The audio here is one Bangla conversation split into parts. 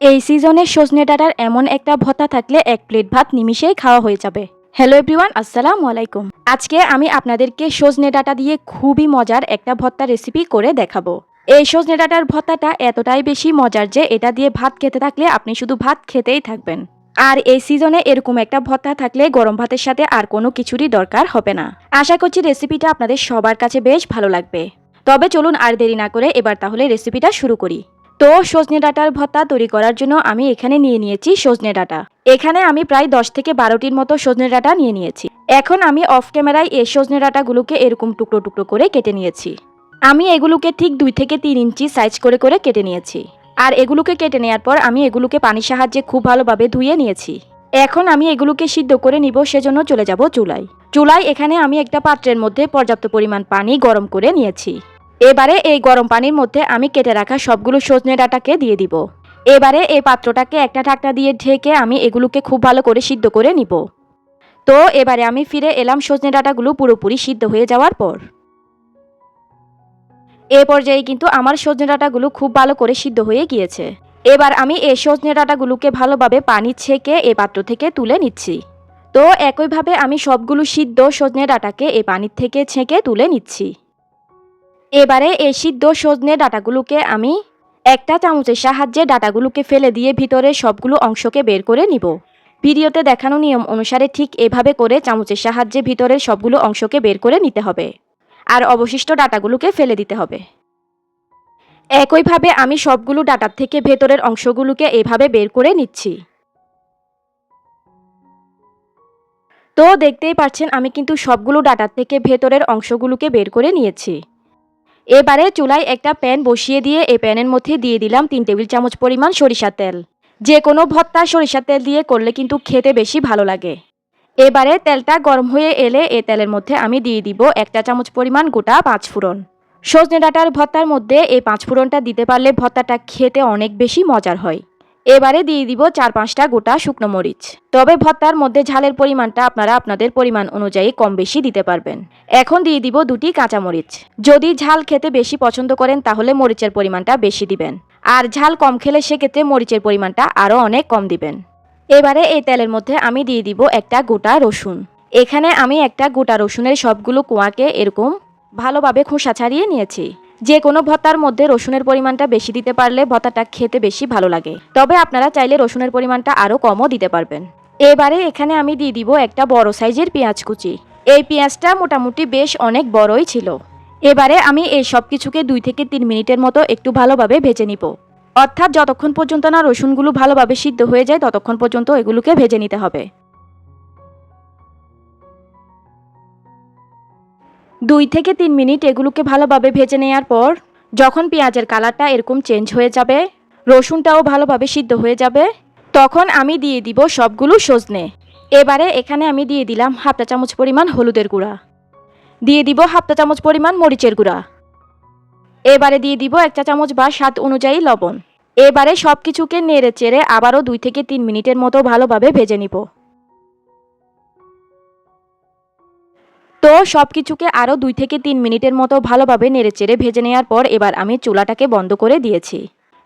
এই সিজনে সজনে ডাঁটার এমন একটা ভর্তা থাকলে এক প্লেট ভাত নিমিষেই খাওয়া হয়ে যাবে। হ্যালো এভরিওয়ান, আসসালামু আলাইকুম। আজকে আমি আপনাদেরকে সজনে ডাঁটা দিয়ে খুবই মজার একটা ভর্তা রেসিপি করে দেখাবো। এই সজনে ডাঁটার ভর্তাটা এতটাই বেশি মজার যে এটা দিয়ে ভাত খেতে থাকলে আপনি শুধু ভাত খেতেই থাকবেন। আর এই সিজনে এরকম একটা ভর্তা থাকলে গরম ভাতের সাথে আর কোনো কিছুরই দরকার হবে না। আশা করছি রেসিপিটা আপনাদের সবার কাছে বেশ ভালো লাগবে। তবে চলুন আর দেরি না করে এবার তাহলে রেসিপিটা শুরু করি। তো সজনে ডাঁটার ভর্তা তৈরি করার জন্য আমি এখানে নিয়ে নিয়েছি সজনে ডাঁটা। এখানে আমি প্রায় 10 থেকে 12টির মতো সজনে ডাঁটা নিয়ে নিয়েছি। এখন আমি অফ ক্যামেরায় এই সজনে ডাঁটাগুলোকে এরকম টুকরো টুকরো করে কেটে নিয়েছি। আমি এগুলোকে ঠিক 2 থেকে 3 ইঞ্চি সাইজ করে করে কেটে নিয়েছি। আর এগুলোকে কেটে নেওয়ার পর আমি এগুলোকে পানির সাহায্যে খুব ভালোভাবে ধুয়ে নিয়েছি। এখন আমি এগুলোকে সিদ্ধ করে নিব, সেজন্য চলে যাব চুলায়। চুলায় এখানে আমি একটা পাত্রের মধ্যে পর্যাপ্ত পরিমাণ পানি গরম করে নিয়েছি। এবারে এই গরম পানির মধ্যে আমি কেটে রাখা সবগুলো সজনে ডাঁটাকে দিয়ে দিব। এবারে এই পাত্রটাকে একটা ঢাকনা দিয়ে ঢেকে আমি এগুলোকে খুব ভালো করে সিদ্ধ করে নিব। তো এবারে আমি ফিরে এলাম সজনে ডাঁটাগুলো পুরোপুরি সিদ্ধ হয়ে যাওয়ার পর। এ পর্যায়ে কিন্তু আমার সজনে ডাঁটাগুলো খুব ভালো করে সিদ্ধ হয়ে গিয়েছে। এবার আমি এই সজনে ডাঁটাগুলোকে ভালোভাবে পানি ছেঁকে এই পাত্র থেকে তুলে নিচ্ছি। তো একইভাবে আমি সবগুলো সিদ্ধ সজনে ডাঁটাকে এই পানির থেকে ছেঁকে তুলে নিচ্ছি। এবারে এই সিদ্ধ সজনে ডাঁটাগুলোকে আমি একটা চামচের সাহায্যে ডাঁটাগুলোকে ফেলে দিয়ে ভিতরে সবগুলো অংশকে বের করে নিব। ভিডিওতে দেখানো নিয়ম অনুসারে ঠিক এভাবে করে চামচের সাহায্যে ভিতরের সবগুলো অংশকে বের করে নিতে হবে। আর অবশিষ্ট ডাঁটাগুলোকে ফেলে দিতে হবে। একইভাবে আমি সবগুলো ডাঁটার থেকে ভেতরের অংশগুলোকে এভাবে বের করে নিচ্ছি। তো দেখতেই পাচ্ছেন আমি কিন্তু সবগুলো ডাঁটার থেকে ভেতরের অংশগুলোকে বের করে নিয়েছি। এবারে চুলায় একটা প্যান বসিয়ে দিয়ে এই প্যানের মধ্যে দিয়ে দিলাম 3 টেবিল চামচ পরিমাণ সরিষার তেল। যে কোনো ভর্তা সরিষার তেল দিয়ে করলে কিন্তু খেতে বেশি ভালো লাগে। এবারে তেলটা গরম হয়ে এলে এই তেলের মধ্যে আমি দিয়ে দিব 1 চা চামচ পরিমাণ গোটা 5 ফোড়ন। সজনে ডাঁটার ভর্তার মধ্যে এই 5 ফোড়নটা দিতে পারলে ভর্তাটা খেতে অনেক বেশি মজার হয়। এবারে দিয়ে দিব 4-5টা গোটা শুকনো মরিচ। তবে ভর্তার মধ্যে ঝালের পরিমাণটা আপনারা আপনাদের পরিমাণ অনুযায়ী কম বেশি দিতে পারবেন। এখন দিয়ে দিব 2টি কাঁচামরিচ। যদি ঝাল খেতে বেশি পছন্দ করেন তাহলে মরিচের পরিমাণটা বেশি দিবেন। আর ঝাল কম খেলে সেক্ষেত্রে মরিচের পরিমাণটা আরও অনেক কম দিবেন। এবারে এই তেলের মধ্যে আমি দিয়ে দিব একটা গোটা রসুন। এখানে আমি একটা গোটা রসুনের সবগুলো কোয়াকে এরকম ভালোভাবে খোসা ছাড়িয়ে নিয়েছি। যে কোনো ভর্তার মধ্যে রসুনের পরিমাণটা বেশি দিতে পারলে ভর্তাটা খেতে বেশি ভালো লাগে। তবে আপনারা চাইলে রসুনের পরিমাণটা আরও কমও দিতে পারবেন। এবারে এখানে আমি দিয়ে দিব একটা বড় সাইজের পেঁয়াজ কুচি। এই পেঁয়াজটা মোটামুটি বেশ অনেক বড়ই ছিল। এবারে আমি এই সব কিছুকে 2 থেকে 3 মিনিটের মতো একটু ভালোভাবে ভেজে নিব। অর্থাৎ যতক্ষণ পর্যন্ত না রসুনগুলো ভালোভাবে সিদ্ধ হয়ে যায় ততক্ষণ পর্যন্ত এগুলোকে ভেজে নিতে হবে। 2 থেকে 3 মিনিট এগুলোকে ভালোভাবে ভেজে নেওয়ার পর যখন পেঁয়াজের কালারটা এরকম চেঞ্জ হয়ে যাবে, রসুনটাও ভালোভাবে সিদ্ধ হয়ে যাবে, তখন আমি দিয়ে দিব সবগুলো সজনে। এবারে এখানে আমি দিয়ে দিলাম 1/2 চা চামচ পরিমাণ হলুদের গুঁড়া, দিয়ে দিব 1/2 চা চামচ পরিমাণ মরিচের গুঁড়া। এবারে দিয়ে দিব 1 চা চামচ বা স্বাদ অনুযায়ী লবণ। এবারে সব কিছুকে নেড়ে চেড়ে আবারও 2 থেকে 3 মিনিটের মতো ভালোভাবে ভেজে নিব। তো সব কিছুকে আরও 2 থেকে 3 মিনিটের মতো ভালোভাবে নেড়েচেড়ে ভেজে নেওয়ার পর এবার আমি চুলাটাকে বন্ধ করে দিয়েছি।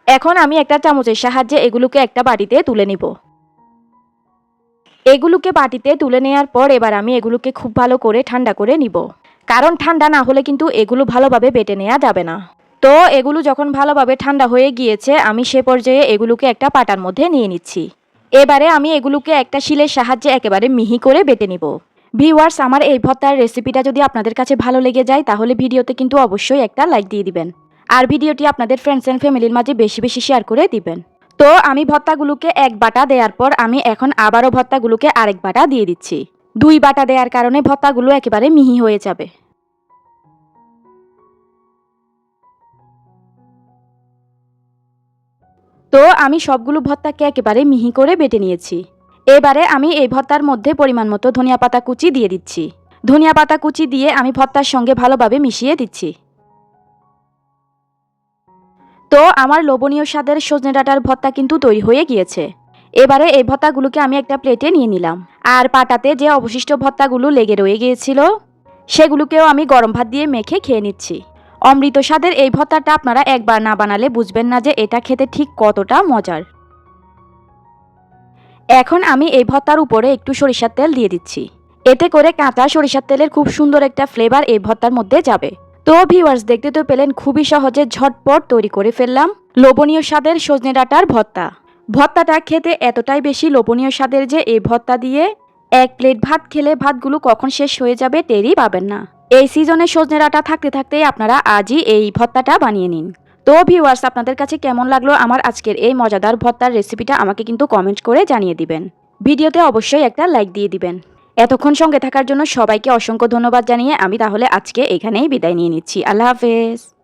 এখন আমি একটা চামচের সাহায্যে এগুলোকে একটা বাটিতে তুলে নিব। এগুলোকে বাটিতে তুলে নেওয়ার পর এবার আমি এগুলোকে খুব ভালো করে ঠান্ডা করে নিব। কারণ ঠান্ডা না হলে কিন্তু এগুলো ভালোভাবে বেটে নেওয়া যাবে না। তো এগুলো যখন ভালোভাবে ঠান্ডা হয়ে গিয়েছে আমি সে পর্যায়ে এগুলোকে একটা পাটার মধ্যে নিয়ে নিচ্ছি। এবারে আমি এগুলোকে একটা শিলের সাহায্যে একেবারে মিহি করে বেটে নিব। ভিউয়ার্স, আমার এই ভর্তার রেসিপিটা যদি আপনাদের কাছে ভালো লেগে যায় তাহলে ভিডিওতে কিন্তু অবশ্যই একটা লাইক দিয়ে দিবেন। আর ভিডিওটি আপনাদের ফ্রেন্ডস অ্যান্ড ফ্যামিলির মাঝে বেশি বেশি শেয়ার করে দিবেন। তো আমি ভর্তাগুলোকে 1 বাটা দেওয়ার পর আমি এখন আবারও ভর্তাগুলোকে আরেক বাটা দিয়ে দিচ্ছি। 2 বাটা দেওয়ার কারণে ভর্তাগুলো একেবারে মিহি হয়ে যাবে। তো আমি সবগুলো ভর্তাকে একেবারে মিহি করে বেটে নিয়েছি। এবারে আমি এই ভর্তার মধ্যে পরিমাণ মতো ধনিয়া পাতা কুচি দিয়ে দিচ্ছি। ধনিয়া পাতা কুচি দিয়ে আমি ভর্তার সঙ্গে ভালোভাবে মিশিয়ে দিচ্ছি। তো আমার লোভনীয় স্বাদের সজনে ডাঁটার ভর্তা কিন্তু তৈরি হয়ে গিয়েছে। এবারে এই ভর্তাগুলোকে আমি একটা প্লেটে নিয়ে নিলাম। আর পাটাতে যে অবশিষ্ট ভর্তাগুলো লেগে রয়ে গিয়েছিল সেগুলোকেও আমি গরম ভাত দিয়ে মেখে খেয়ে নিচ্ছি। অমৃত স্বাদের এই ভর্তাটা আপনারা একবার না বানালে বুঝবেন না যে এটা খেতে ঠিক কতটা মজার। এখন আমি এই ভর্তার উপরে একটু সরিষার তেল দিয়ে দিচ্ছি। এতে করে কাঁচা সরিষার তেলের খুব সুন্দর একটা ফ্লেভার এই ভর্তার মধ্যে যাবে। তো ভিউয়ার্স, দেখতে তো পেলেন খুবই সহজে ঝটপট তৈরি করে ফেললাম লোভনীয় স্বাদের সজনে ডাঁটার ভর্তা। ভর্তাটা খেতে এতটাই বেশি লোভনীয় স্বাদের যে এই ভর্তা দিয়ে এক প্লেট ভাত খেলে ভাতগুলো কখন শেষ হয়ে যাবে টেরই পাবেন না। এই সিজনে সজনে ডাঁটা থাকতে থাকতেই আপনারা আজই এই ভর্তাটা বানিয়ে নিন। তো ভিউয়ার্স, আপনাদের কাছে কেমন লাগলো আমার আজকের এই মজাদার ভর্তার রেসিপিটা আমাকে কিন্তু কমেন্ট করে জানিয়ে দিবেন। ভিডিওতে অবশ্যই একটা লাইক দিয়ে দিবেন। এতক্ষণ সঙ্গে থাকার জন্য সবাইকে অসংখ্য ধন্যবাদ জানিয়ে আমি তাহলে আজকে এখানেই বিদায় নিয়ে নিচ্ছি। আল্লাহ হাফেজ।